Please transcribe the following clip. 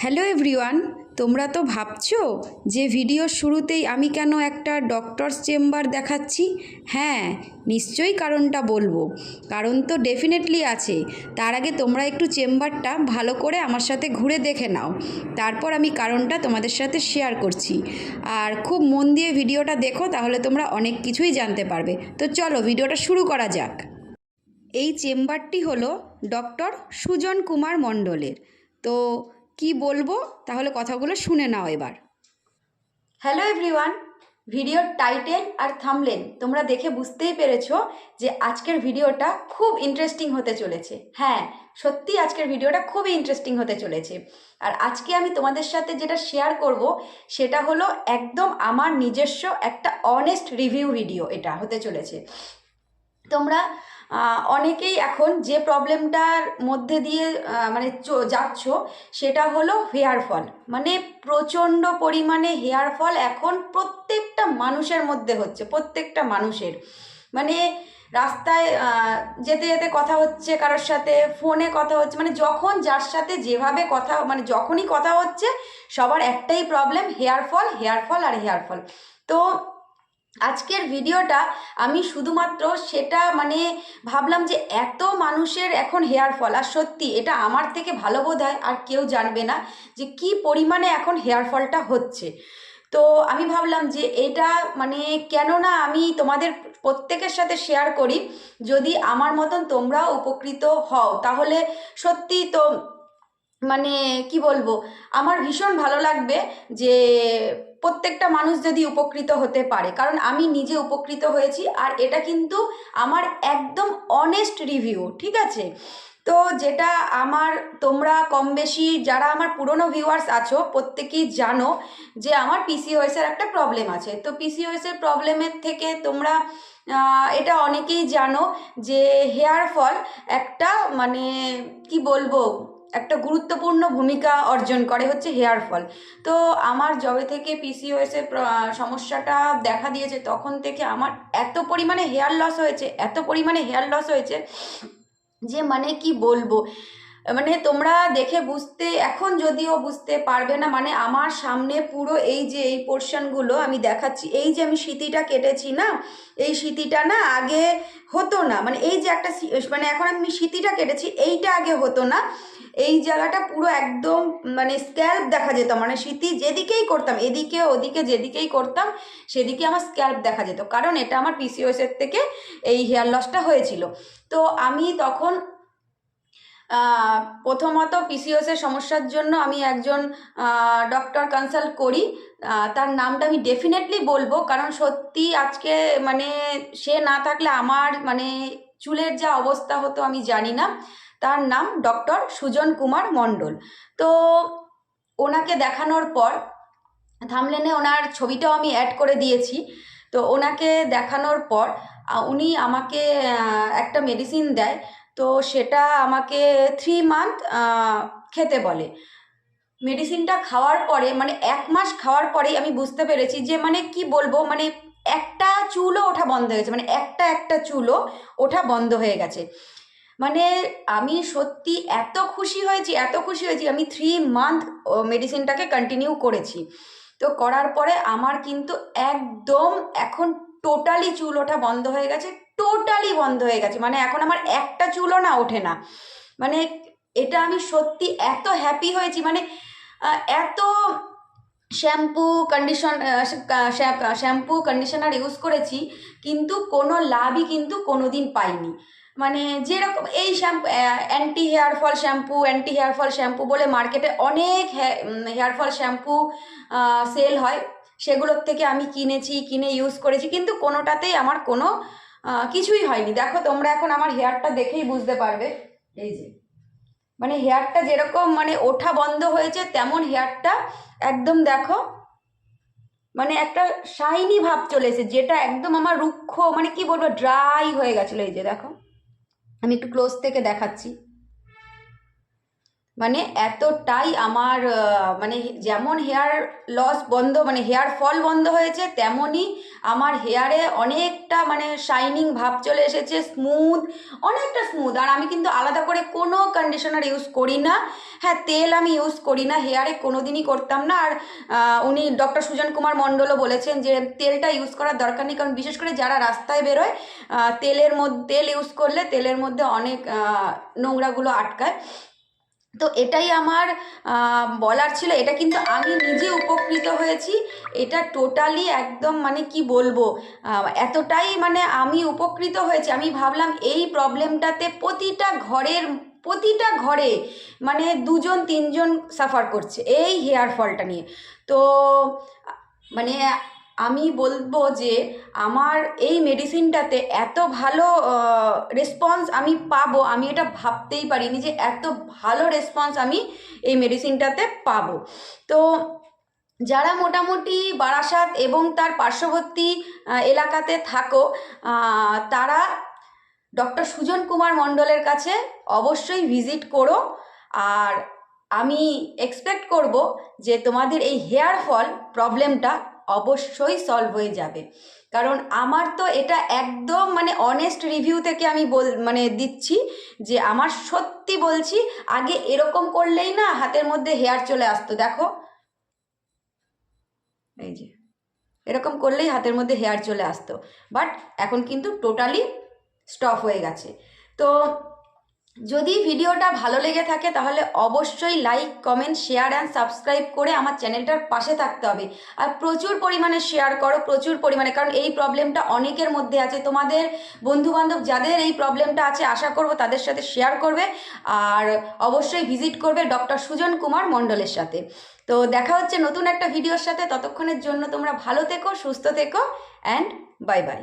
Hello everyone, তোমরা তো ভাবছো যে ভিডিওর শুরুতেই আমি কেন একটা ডক্টরস চেম্বার দেখাচ্ছি। হ্যাঁ, নিশ্চয়ই কারণটা বলবো। কারণ তো ডেফিনেটলি আছে। তার আগে তোমরা একটু চেম্বারটা ভালো করে আমার সাথে ঘুরে দেখে নাও, তারপর আমি কারণটা তোমাদের সাথে শেয়ার করছি। আর খুব মন দিয়ে ভিডিওটা দেখো, তাহলে তোমরা অনেক কিছুই জানতে পারবে। তো চলো ভিডিওটা শুরু করা যাক। এই চেম্বারটি হলো ডক্টর সুজন কুমার মণ্ডলের। তো কি বলবো, তাহলে কথাগুলো শুনে নাও এবার। হ্যালো এভরিওয়ান, ভিডিওর টাইটেল আর থাম্বনেল তোমরা দেখে বুঝতেই পেরেছো যে আজকের ভিডিওটা খুব ইন্টারেস্টিং হতে চলেছে। হ্যাঁ, সত্যি আজকের ভিডিওটা খুবই ইন্টারেস্টিং হতে চলেছে। আর আজকে আমি তোমাদের সাথে যেটা শেয়ার করব সেটা হলো একদম আমার নিজস্ব একটা অনেস্ট রিভিউ ভিডিও এটা হতে চলেছে। তোমরা অনেকেই এখন যে প্রবলেমটার মধ্যে দিয়ে মানে যাচ্ছ সেটা হলো হেয়ার ফল। মানে প্রচণ্ড পরিমাণে হেয়ার ফল এখন প্রত্যেকটা মানুষের মধ্যে হচ্ছে, প্রত্যেকটা মানুষের। মানে রাস্তায় যেতে যেতে কথা হচ্ছে কারোর সাথে, ফোনে কথা হচ্ছে, মানে যখন যার সাথে যেভাবে কথা, মানে যখনই কথা হচ্ছে সবার একটাই problem, hair fall, hair fall আর হেয়ার ফল। তো আজকের ভিডিওটা আমি শুধুমাত্র সেটা মানে ভাবলাম যে এত মানুষের এখন হেয়ার ফল, আর সত্যি এটা আমার থেকে ভালো বোধ হয় আর কেউ জানবে না যে কি পরিমাণে এখন হেয়ার ফলটা হচ্ছে। তো আমি ভাবলাম যে এটা মানে কেন না আমি তোমাদের প্রত্যেকের সাথে শেয়ার করি, যদি আমার মতন তোমরাও উপকৃত হও তাহলে সত্যি তো মানে কি বলবো, আমার ভীষণ ভালো লাগবে যে প্রত্যেকটা মানুষ যদি উপকৃত হতে পারে, কারণ আমি নিজে উপকৃত হয়েছি। আর এটা কিন্তু আমার একদম অনেস্ট রিভিউ, ঠিক আছে? তো যেটা আমার, তোমরা কম বেশি যারা আমার পুরনো ভিউয়ার্স আছো প্রত্যেকেই জানো যে আমার পিসিওএসের একটা প্রবলেম আছে। তো পিসিওএসের প্রবলেমের থেকে তোমরা এটা অনেকেই জানো যে হেয়ার ফল একটা মানে কি বলবো, একটা গুরুত্বপূর্ণ ভূমিকা অর্জন করে হচ্ছে হেয়ার ফল। তো আমার যবে থেকে পিসিওএসের সমস্যাটা দেখা দিয়েছে তখন থেকে আমার এত পরিমাণে হেয়ার লস হয়েছে, এত পরিমাণে হেয়ার লস হয়েছে যে মানে কি বলবো, মানে তোমরা দেখে বুঝতে এখন যদিও বুঝতে পারবে না। মানে আমার সামনে পুরো এই যে এই পোর্শনগুলো আমি দেখাচ্ছি, এই যে আমি সিঁথিটা কেটেছি না, এই সিঁথিটা না আগে হতো না। মানে এই যে একটা মানে এখন আমি সিঁথিটা কেটেছি, এইটা আগে হতো না। এই জায়গাটা পুরো একদম মানে স্ক্যাল্প দেখা যেত, মানে সিঁথি যেদিকেই করতাম, এদিকে ওদিকে যেদিকেই করতাম সেদিকে আমার স্ক্যাল্প দেখা যেত, কারণ এটা আমার পিসিওএসের থেকে এই হেয়ার লসটা হয়েছিল। তো আমি তখন প্রথমত পিসিওএসের সমস্যার জন্য আমি একজন ডক্টর কনসাল্ট করি। তার নামটা আমি ডেফিনেটলি বলবো, কারণ সত্যি আজকে মানে সে না থাকলে আমার মানে চুলের যা অবস্থা হতো আমি জানি না। তার নাম ডক্টর সুজন কুমার মণ্ডল। তো ওনাকে দেখানোর পর থামলেনে ওনার ছবিটাও আমি অ্যাড করে দিয়েছি। তো ওনাকে দেখানোর পর উনি আমাকে একটা মেডিসিন দেয়। তো সেটা আমাকে 3 মান্থ খেতে বলে। মেডিসিনটা খাওয়ার পরে মানে 1 মাস খাওয়ার পরেই আমি বুঝতে পেরেছি যে মানে কি বলবো, মানে একটা চুলও ওঠা বন্ধ হয়ে গেছে, মানে একটা একটা চুলও ওঠা বন্ধ হয়ে গেছে। মানে আমি সত্যি এত খুশি হয়েছি, এত খুশি হয়েছি। আমি 3 মান্থ মেডিসিনটাকে কন্টিনিউ করেছি। তো করার পরে আমার কিন্তু একদম এখন টোটালি চুল ওঠা বন্ধ হয়ে গেছে, টোটালি বন্ধ হয়ে গেছে। মানে এখন আমার একটা চুলও না ওঠে না। মানে এটা আমি সত্যি এত হ্যাপি হয়েছি, মানে এত shampoo condition shampoo conditioner use করেছি কিন্তু কোনো লাভই কিন্তু কোনো দিন পাইনি। মানে যেরকম এই shampoo anti hair fall shampoo, anti hair fall shampoo বলে মার্কেটে অনেক হেয়ার ফল শ্যাম্পু সেল হয়, সেগুলোর থেকে আমি কিনেছি, কিনে ইউজ করেছি, কিন্তু কোনোটাতেই আমার কোনো কিছুই হয়নি। দেখো তোমরা এখন আমার হেয়ারটা দেখেই বুঝতে পারবে, এই যে মানে হেয়ারটা যেরকম মানে ওঠা বন্ধ হয়েছে তেমন হেয়ারটা একদম দেখো মানে একটা শাইনি ভাব চলে এসেছে, যেটা একদম আমার রুক্ষ মানে কি বলবো ড্রাই হয়ে গেছিলো। এই যে দেখো, আমি একটু ক্লোজ থেকে দেখাচ্ছি, মানে এতটাই আমার মানে যেমন হেয়ার লস বন্ধ মানে হেয়ার ফল বন্ধ হয়েছে, তেমনই আমার হেয়ারে অনেকটা মানে শাইনিং ভাব চলে এসেছে, স্মুথ, অনেকটা স্মুথ। আর আমি কিন্তু আলাদা করে কোনো কন্ডিশনার ইউজ করি না। হ্যাঁ, তেল আমি ইউজ করি না, হেয়ারে কোনো দিনই করতাম না। আর উনি ডক্টর সুজন কুমার মণ্ডলও বলেছেন যে তেলটা ইউজ করার দরকার নেই, কারণ বিশেষ করে যারা রাস্তায় বেরোয় তেল ইউজ করলে তেলের মধ্যে অনেক নোংরাগুলো আটকায়। তো এটাই আমার বলার ছিল। এটা কিন্তু আমি নিজে উপকৃত হয়েছি, এটা টোটালি একদম মানে কি বলবো, এতটাই মানে আমি উপকৃত হয়েছি। আমি ভাবলাম এই প্রবলেমটাতে প্রতিটা ঘরে মানে দুজন তিনজন সাফার করছে এই হেয়ার ফলটা নিয়ে। তো মানে আমি বলবো যে আমার এই মেডিসিনটাতে এত ভালো রেসপন্স আমি পাবো, আমি এটা ভাবতেই পারিনি যে এত ভালো রেসপন্স আমি এই মেডিসিনটাতে পাবো। তো যারা মোটামুটি বারাসাত এবং তার পার্শ্ববর্তী এলাকাতে থাকো, তারা ডক্টর সুজন কুমার মণ্ডলের কাছে অবশ্যই ভিজিট করো। আর আমি এক্সপেক্ট করব যে তোমাদের এই হেয়ার ফল প্রবলেমটা অবশ্যই সলভ হয়ে যাবে। কারণ আমার তো এটা একদম মানে অনেস্ট রিভিউ থেকে আমি মানে দিচ্ছি যে আমার সত্যি বলছি, আগে এরকম করলেই না হাতের মধ্যে হেয়ার চলে আসতো। দেখো এই যে এরকম করলেই হাতের মধ্যে হেয়ার চলে আসতো, বাট এখন কিন্তু টোটালি স্টপ হয়ে গেছে। তো যদি ভিডিওটা ভালো লেগে থাকে তাহলে অবশ্যই like, comment, share and subscribe করে আমার চ্যানেলটার পাশে থাকতে হবে। আর প্রচুর পরিমাণে শেয়ার করো, প্রচুর পরিমাণে, কারণ এই প্রবলেমটা অনেকের মধ্যে আছে। তোমাদের বন্ধুবান্ধব যাদের এই প্রবলেমটা আছে আশা করব তাদের সাথে শেয়ার করবে। আর অবশ্যই ভিজিট করবে ডক্টর সুজন কুমার মণ্ডলের সাথে। তো দেখা হচ্ছে নতুন একটা ভিডিওর সাথে, ততক্ষণের জন্য তোমরা ভালো থেকো, সুস্থ থেকো, অ্যান্ড বাই বাই।